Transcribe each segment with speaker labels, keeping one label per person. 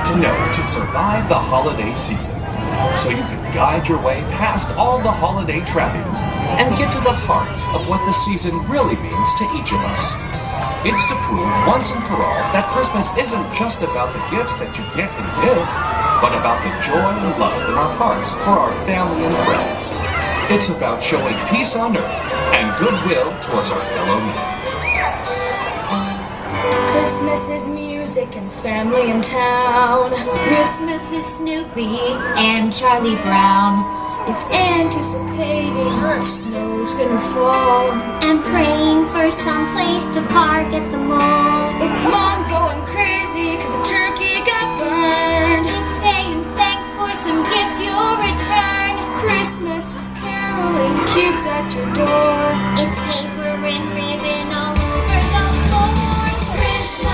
Speaker 1: to know to survive the holiday season, so you can guide your way past all the holiday trappings and get to the heart of what the season really means to each of us. It's to prove once and for all that Christmas isn't just about the gifts that you get and give, but about the joy and love in our hearts for our family and friends. It's about showing peace on earth and goodwill towards our fellow men.
Speaker 2: Christmas is music and family in town.
Speaker 3: Christmas is Snoopy and Charlie Brown.
Speaker 2: It's anticipating the snow's gonna fall
Speaker 3: and praying for some place to park at the mall.
Speaker 2: It's mom going crazy cause the turkey got burned.
Speaker 3: It's saying thanks for some gifts you'll return.
Speaker 2: Christmas is caroling, kids at your door.
Speaker 3: It's paper and ribbon all over the floor. Christmas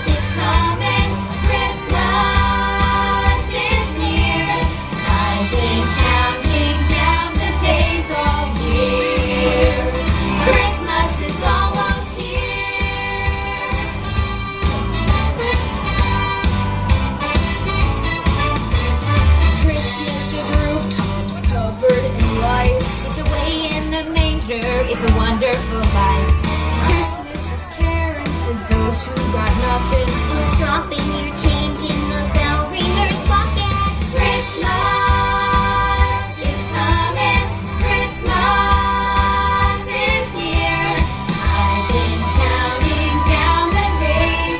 Speaker 3: is coming, Christmas is near. I've been counting down the days all year. Christmas is almost here.
Speaker 2: Christmas with rooftops covered in lights.
Speaker 3: It's away in the manger, it's a wonderful life.
Speaker 2: Christmas is caring for those who got nothing.
Speaker 3: It's dropping your change in the bell ringer's bucket. Christmas is coming, Christmas is here. I've been counting down the days.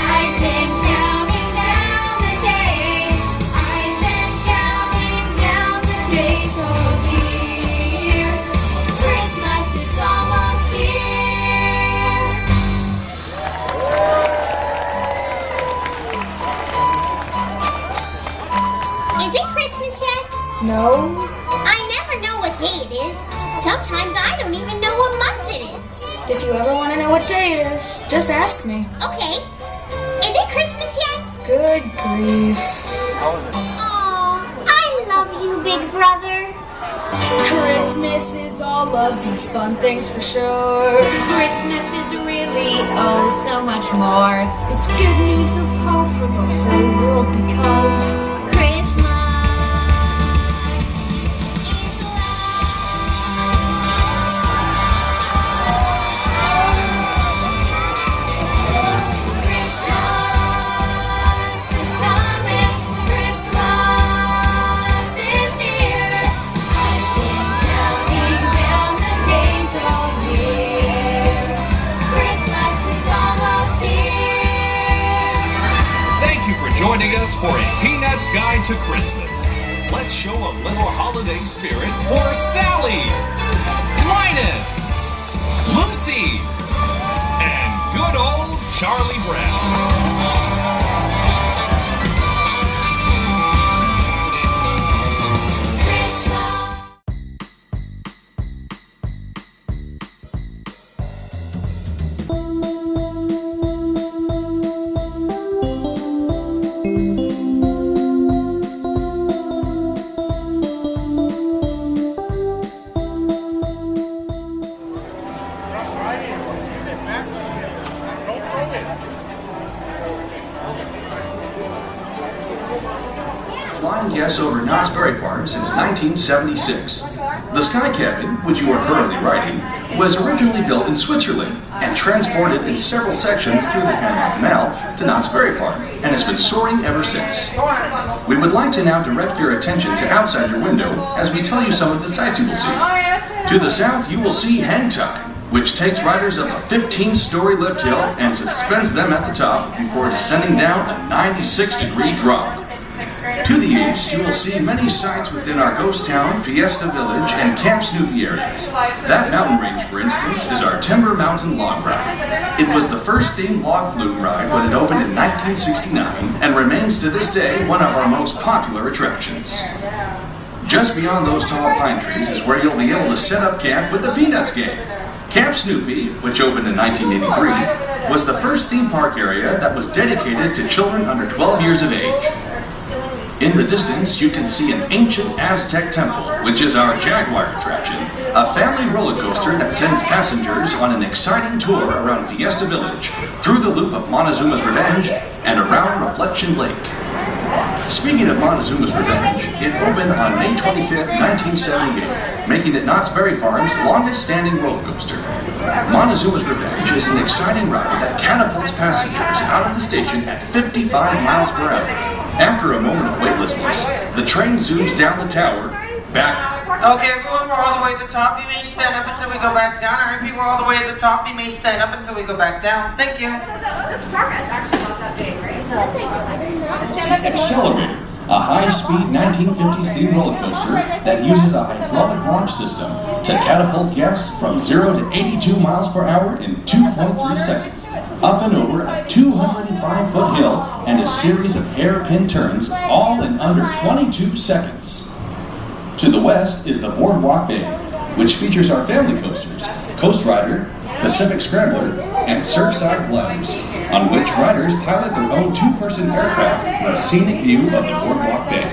Speaker 3: I've been counting down the days. I've been counting down the days all year. Christmas is almost here. Is it Christmas yet?
Speaker 2: No?
Speaker 3: I never know what day it is. Sometimes I don't even know what month it is.
Speaker 2: If you ever want to know what day it is, just ask me.
Speaker 3: Okay. Is it Christmas yet?
Speaker 2: Good grief.
Speaker 3: Aw, I love you, big brother.
Speaker 2: Christmas is all of these fun things for sure.
Speaker 3: Christmas is really, oh, so much more.
Speaker 2: It's good news of hope for the whole world because
Speaker 3: Christmas is love. Christmas is coming, Christmas is near. I've been counting down the days all year. Christmas is almost here.
Speaker 1: Thank you for joining us for a Peanuts Guide to Christmas. Let's show a little holiday spirit for Sally, Linus, Lucy, and good old Charlie Brown.
Speaker 4: Flying guests over Knott's Berry Farm since 1976. The Sky Cabin, which you are currently riding, was originally built in Switzerland and transported in several sections through the Panama Canal to Knott's Berry Farm and has been soaring ever since. We would like to now direct your attention to outside your window as we tell you some of the sights you will see. To the south, you will see Hang Time, which takes riders up a 15-story lift hill and suspends them at the top before descending down a 96-degree drop. To the east, you will see many sights within our ghost town, Fiesta Village, and Camp Snoopy areas. That mountain range, for instance, is our Timber Mountain Log Ride. It was the first themed log flume ride when it opened in 1969 and remains to this day one of our most popular attractions. Just beyond those tall pine trees is where you'll be able to set up camp with the Peanuts Gang. Camp Snoopy, which opened in 1983, was the first theme park area that was dedicated to children under 12 years of age. In the distance, you can see an ancient Aztec temple, which is our Jaguar attraction, a family roller coaster that sends passengers on an exciting tour around Fiesta Village, through the loop of Montezuma's Revenge, and around Reflection Lake. Speaking of Montezuma's Revenge, it opened on May 25, 1978, making it Knott's Berry Farm's longest-standing roller coaster. Montezuma's Revenge is an exciting ride that catapults passengers out of the station at 55 miles per hour. After a moment of weightlessness, the train zooms down the tower, back.
Speaker 5: Okay, everyone, we're all the way at the top. You may stand up until we go back down. Or if you were all the way at the top, you may stand up until we go back down. Thank you.
Speaker 6: This park is actually not that big, right?
Speaker 4: Accelerator, a high-speed 1950s themed roller coaster that uses a hydraulic launch system to catapult guests from 0 to 82 miles per hour in 2.3 seconds, up and over a 205-foot hill and a series of hairpin turns, all in under 22 seconds. To the west is the Boardwalk Bay, which features our family coasters, Coast Rider, Pacific Scrambler, and Surfside Gliders, on which riders pilot their own two-person aircraft for a scenic view of the Boardwalk Bay.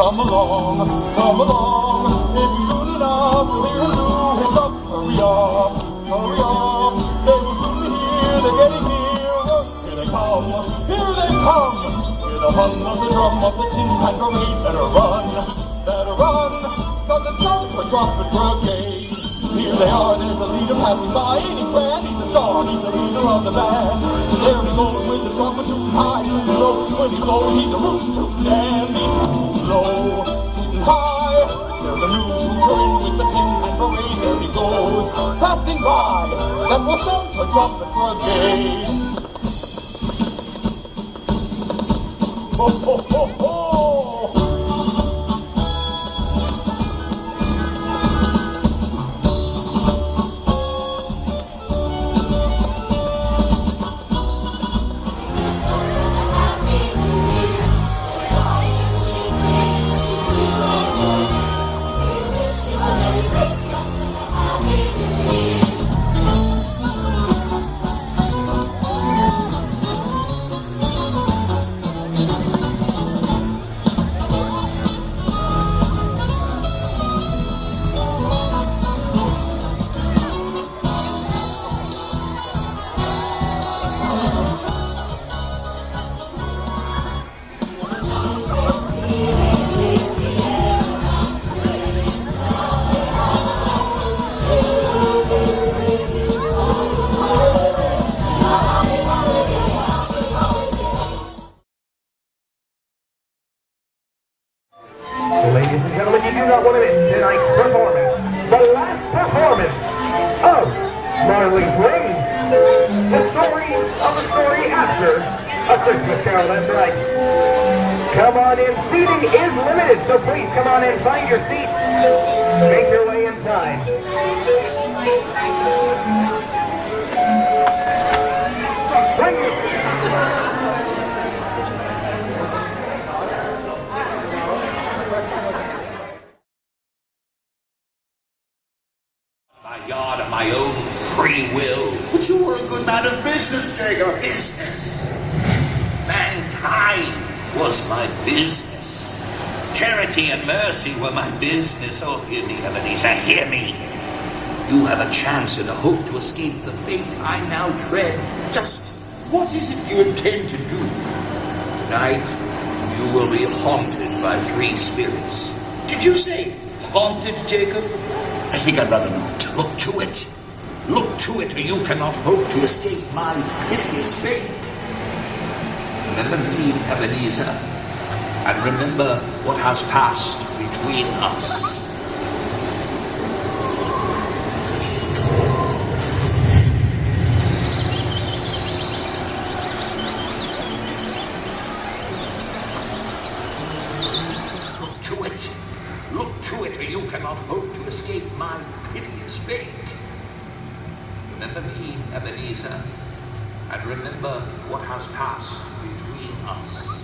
Speaker 7: Come along, if you soon enough, we'll do it up. Hurry up, they will soon be here, they're getting here. Here they come, with a hum of the drum of the tin pan parade. Better run, cause it's time for trumpet brigade. Here they are, there's a leader passing by, any friend, he's a star, he's the leader of the band. There he goes with the trumpet too high, too low, when he blows, he's a rootin' tootin' dandy. Low, shooting high, there's a new shooter in with the tin and parade. There he goes, passing by, that will send the trumpet brigade. Ho, ho, ho, ho!
Speaker 8: Ladies and gentlemen, you do not want to miss tonight's performance. The last performance of Marley's Wings. The story of a story after A Christmas Carol, that's right. Come on in, seating is limited, so please come on in, find your seats. Make your way inside. Bring your
Speaker 1: My God,
Speaker 9: my own free will.
Speaker 10: But you were a good man of business, Jacob.
Speaker 9: Business. Mankind was my business. Charity and mercy were my business. Oh, hear me, Ebenezer, hear me. You have a chance and a hope to escape the fate I now dread. Just what is it you intend to do? Tonight, you will be haunted by 3 spirits.
Speaker 10: Did you say haunted, Jacob?
Speaker 9: I think I'd rather not. Look to it. Look to it, or you cannot hope to escape my hideous fate. Remember me, Ebenezer, and remember what has passed between us. Look to it, or you cannot hope to escape my hideous fate. Remember me, Ebenezer, and remember what has passed between us.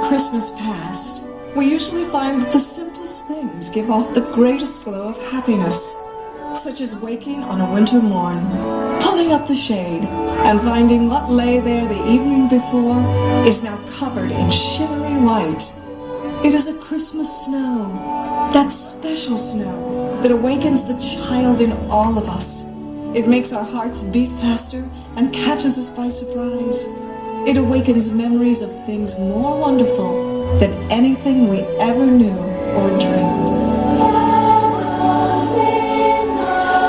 Speaker 11: Christmas past, we usually find that the simplest things give off the greatest glow of happiness, such as waking on a winter morn, pulling up the shade, and finding what lay there the evening before is now covered in shimmering white. It is a Christmas snow, that special snow that awakens the child in all of us. It makes our hearts beat faster and catches us by surprise. It awakens memories of things more wonderful than anything we ever knew or dreamed.
Speaker 3: I was in the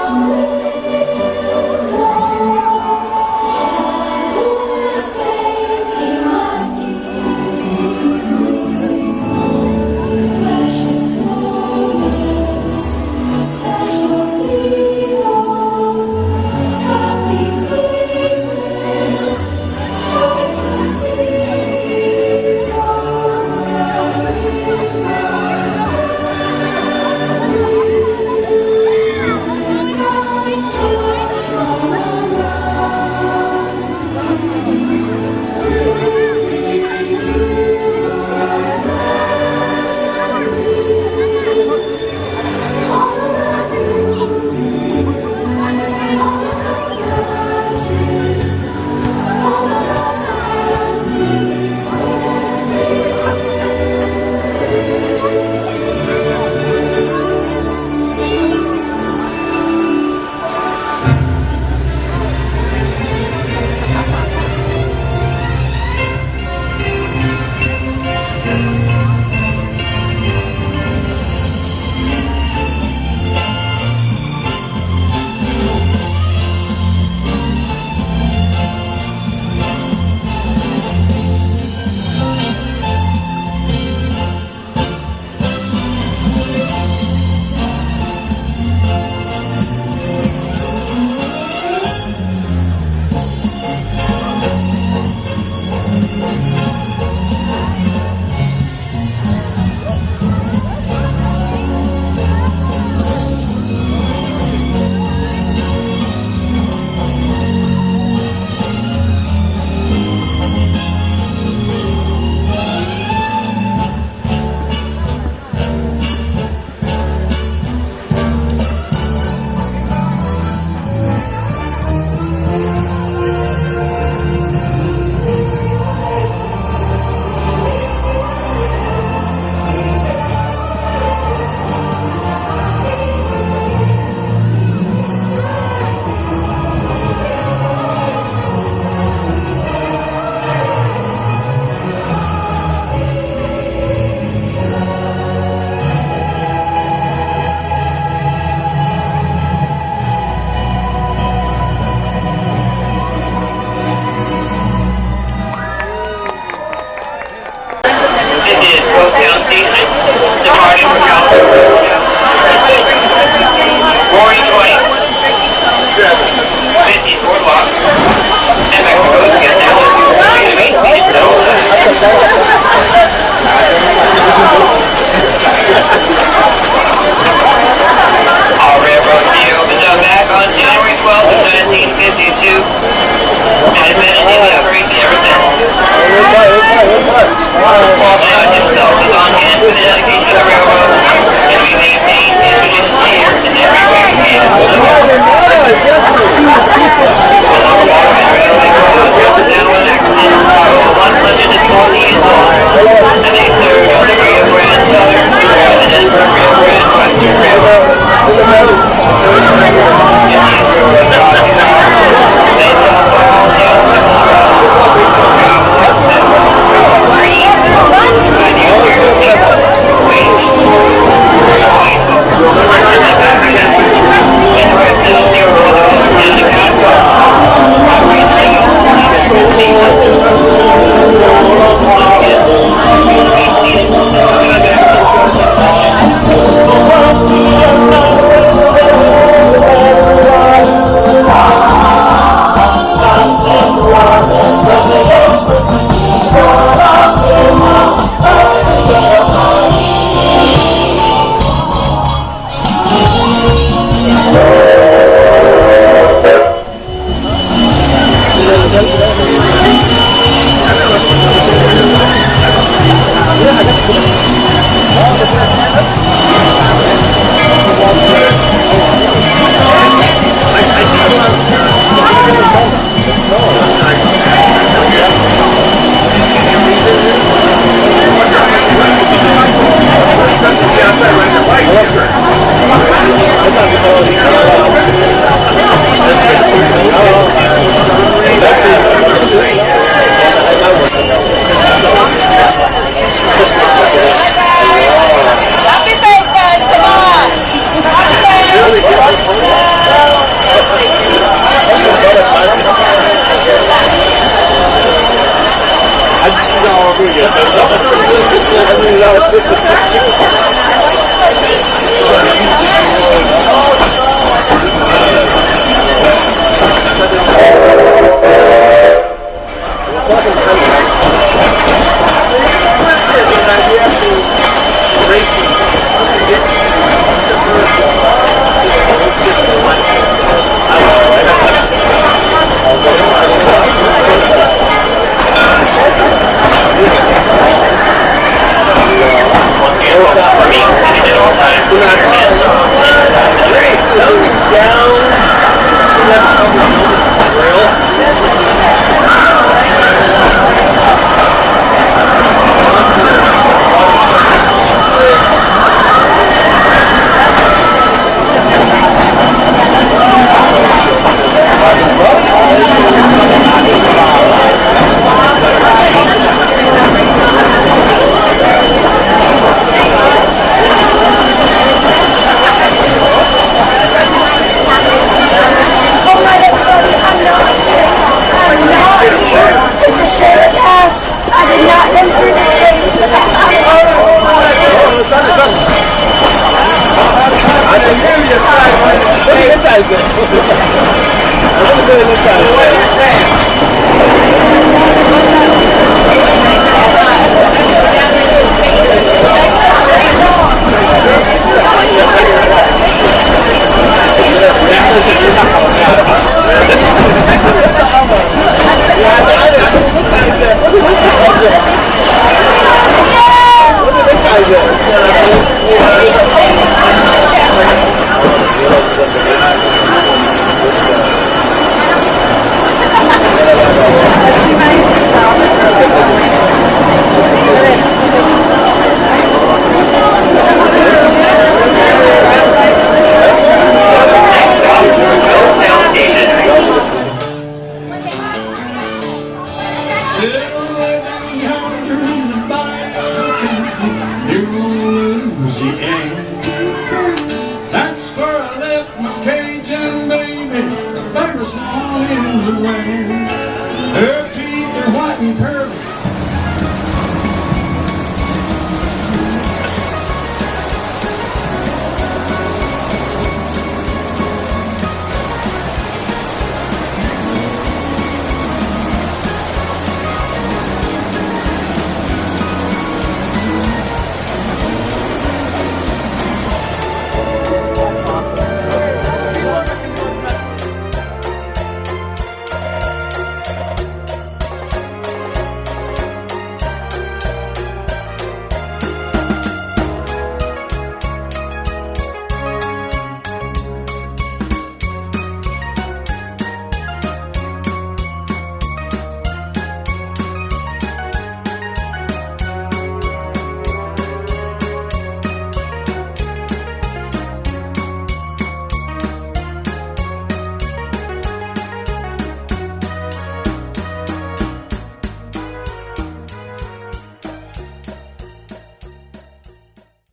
Speaker 12: That's where I left my Cajun baby, the famous one in the land.